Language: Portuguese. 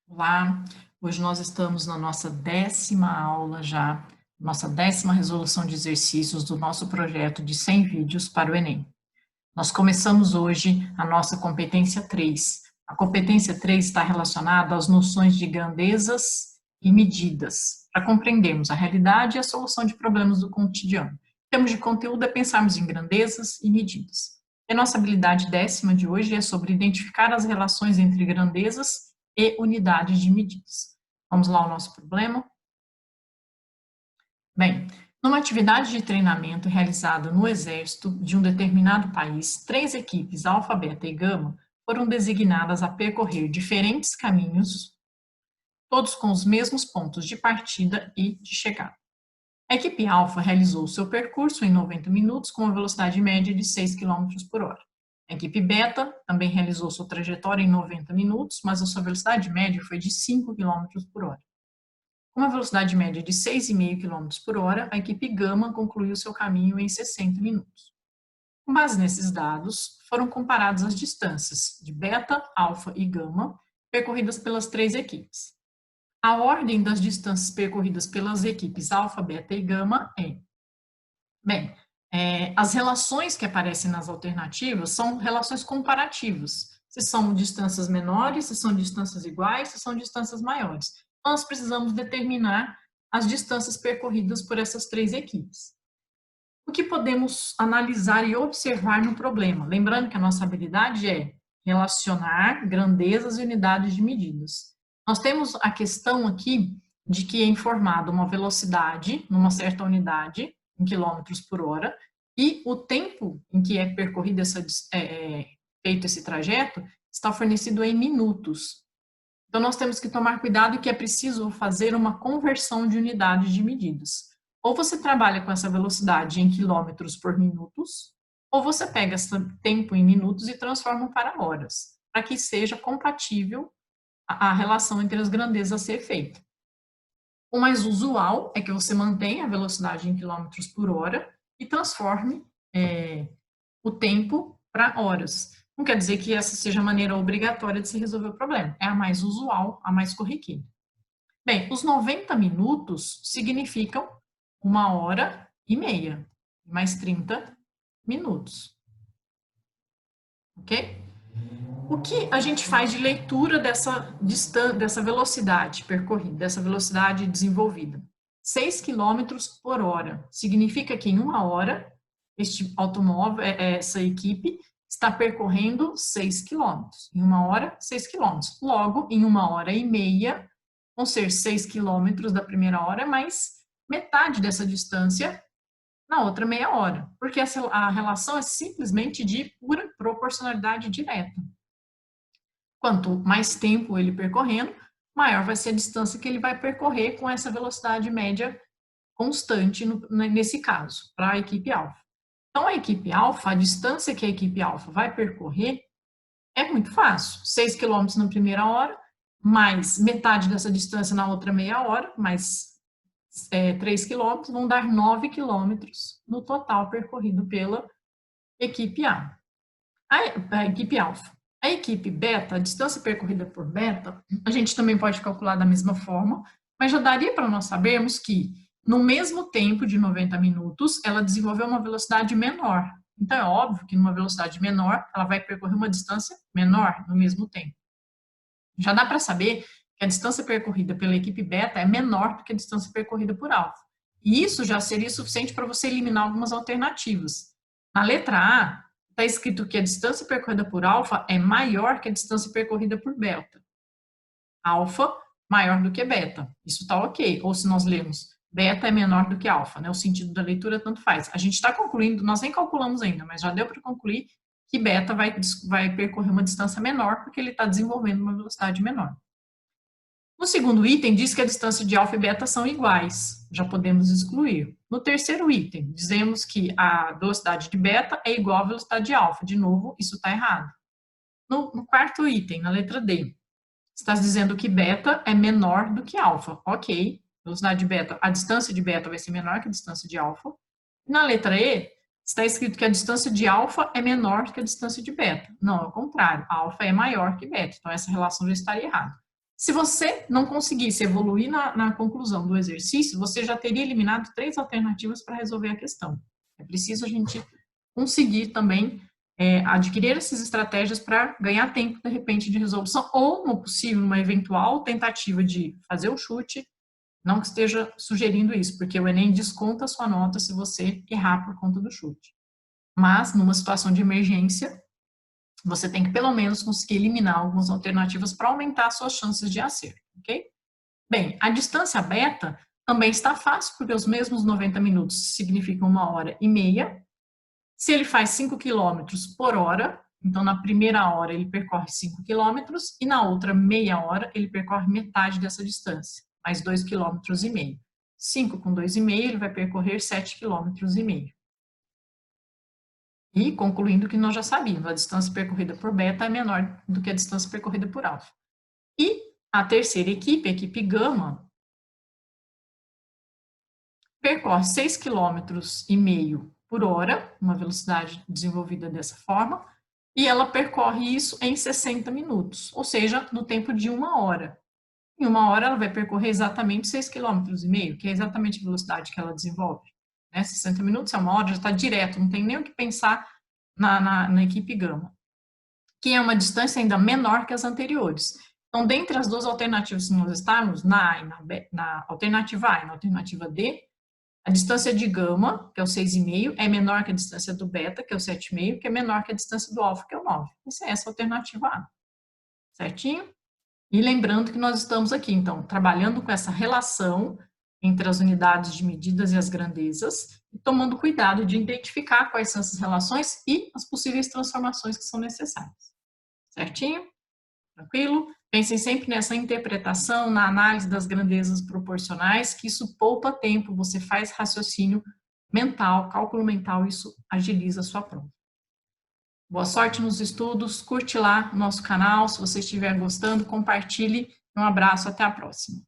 Olá, hoje nós estamos na nossa 10ª aula já, nossa 10ª resolução de exercícios do nosso projeto de 100 vídeos para o Enem. Nós começamos hoje a nossa competência 3. A competência 3 está relacionada às noções de grandezas e medidas, para compreendermos a realidade e a solução de problemas do cotidiano. Em termos de conteúdo, é pensarmos em grandezas e medidas. E a nossa habilidade 10ª de hoje é sobre identificar as relações entre grandezas e unidades de medidas. Vamos lá ao nosso problema? Bem, numa atividade de treinamento realizada no Exército de um determinado país, 3 equipes, alfa, beta e gama, foram designadas a percorrer diferentes caminhos, todos com os mesmos pontos de partida e de chegada. A equipe alfa realizou seu percurso em 90 minutos com uma velocidade média de 6 km por hora. A equipe beta também realizou sua trajetória em 90 minutos, mas a sua velocidade média foi de 5 km por hora. Com uma velocidade média de 6,5 km por hora, a equipe gama concluiu seu caminho em 60 minutos. Com base nesses dados, foram comparadas as distâncias de beta, alfa e gama percorridas pelas 3 equipes. A ordem das distâncias percorridas pelas equipes alfa, beta e gama é: bem, as relações que aparecem nas alternativas são relações comparativas. Se são distâncias menores, se são distâncias iguais, se são distâncias maiores. Então, nós precisamos determinar as distâncias percorridas por essas 3 equipes. O que podemos analisar e observar no problema? Lembrando que a nossa habilidade é relacionar grandezas e unidades de medidas. Nós temos a questão aqui de que é informada uma velocidade numa certa unidade, em quilômetros por hora, e o tempo em que é percorrido feito esse trajeto está fornecido em minutos. Então, nós temos que tomar cuidado que é preciso fazer uma conversão de unidades de medidas. Ou você trabalha com essa velocidade em quilômetros por minutos, ou você pega esse tempo em minutos e transforma para horas, para que seja compatível a relação entre as grandezas a ser feita. O mais usual é que você mantenha a velocidade em quilômetros por hora e transforme o tempo para horas. Não quer dizer que essa seja a maneira obrigatória de se resolver o problema. É a mais usual, a mais corriqueira. Bem, os 90 minutos significam 1h30, mais 30 minutos. Ok? O que a gente faz de leitura dessa velocidade percorrida, dessa velocidade desenvolvida? 6 km por hora. Significa que em 1 hora, este automóvel, essa equipe, está percorrendo 6 km. Em 1 hora, 6 km. Logo, em 1h30, vão ser 6 km da primeira hora, mais metade dessa distância na outra meia hora. Porque a relação é simplesmente de pura proporcionalidade direta. Quanto mais tempo ele percorrendo, maior vai ser a distância que ele vai percorrer com essa velocidade média constante nesse caso, para a equipe alfa. Então, a equipe alfa, a distância que a equipe alfa vai percorrer é muito fácil. 6 km na primeira hora, mais metade dessa distância na outra meia hora, mais 3 km, vão dar 9 km no total percorrido pela equipe A. A equipe alfa. A equipe beta, a distância percorrida por beta, a gente também pode calcular da mesma forma, mas já daria para nós sabermos que, no mesmo tempo de 90 minutos, ela desenvolveu uma velocidade menor. Então, é óbvio que numa velocidade menor, ela vai percorrer uma distância menor no mesmo tempo. Já dá para saber que a distância percorrida pela equipe beta é menor do que a distância percorrida por alfa. E isso já seria suficiente para você eliminar algumas alternativas. Na letra A, está escrito que a distância percorrida por alfa é maior que a distância percorrida por beta. Alfa maior do que beta. Isso está ok. Ou se nós lermos beta é menor do que alfa, né? O sentido da leitura tanto faz. A gente está concluindo, nós nem calculamos ainda, mas já deu para concluir que beta vai percorrer uma distância menor porque ele está desenvolvendo uma velocidade menor. No segundo item, diz que a distância de alfa e beta são iguais, já podemos excluir. No terceiro item, dizemos que a velocidade de beta é igual à velocidade de alfa. De novo, isso está errado. No quarto item, na letra D, está dizendo que beta é menor do que alfa. Ok, velocidade de beta, a distância de beta vai ser menor que a distância de alfa. Na letra E, está escrito que a distância de alfa é menor que a distância de beta. Não, é o contrário, alfa é maior que beta, então essa relação já estaria errada. Se você não conseguisse evoluir na conclusão do exercício, você já teria eliminado 3 alternativas para resolver a questão. É preciso a gente conseguir também adquirir essas estratégias para ganhar tempo, de repente, de resolução, ou, no possível, uma eventual tentativa de fazer o chute, não que esteja sugerindo isso, porque o Enem desconta a sua nota se você errar por conta do chute. Mas, numa situação de emergência, você tem que, pelo menos, conseguir eliminar algumas alternativas para aumentar as suas chances de acerto, ok? Bem, a distância beta também está fácil, porque os mesmos 90 minutos significam 1h30. Se ele faz 5 km por hora, então na primeira hora ele percorre 5 km e na outra meia hora ele percorre metade dessa distância, mais 2,5 km. 5 com 2,5 ele vai percorrer 7,5 km. E concluindo que nós já sabíamos, a distância percorrida por beta é menor do que a distância percorrida por alfa. E a terceira equipe, a equipe gama, percorre 6,5 km por hora, uma velocidade desenvolvida dessa forma, e ela percorre isso em 60 minutos, ou seja, no tempo de 1 hora. Em 1 hora ela vai percorrer exatamente 6,5 km, que é exatamente a velocidade que ela desenvolve. 60 minutos é 1 hora, já está direto, não tem nem o que pensar na equipe gama, que é uma distância ainda menor que as anteriores. Então, dentre as duas alternativas que nós estamos, na alternativa A e na alternativa D, a distância de gama, que é o 6,5, é menor que a distância do beta, que é o 7,5, que é menor que a distância do alfa, que é o 9. Essa é essa alternativa A. Certinho? E lembrando que nós estamos aqui, então, trabalhando com essa relação entre as unidades de medidas e as grandezas, e tomando cuidado de identificar quais são essas relações e as possíveis transformações que são necessárias. Certinho? Tranquilo? Pensem sempre nessa interpretação, na análise das grandezas proporcionais, que isso poupa tempo, você faz raciocínio mental, cálculo mental, isso agiliza a sua prova. Boa sorte nos estudos, curte lá o nosso canal, se você estiver gostando, compartilhe. Um abraço, até a próxima.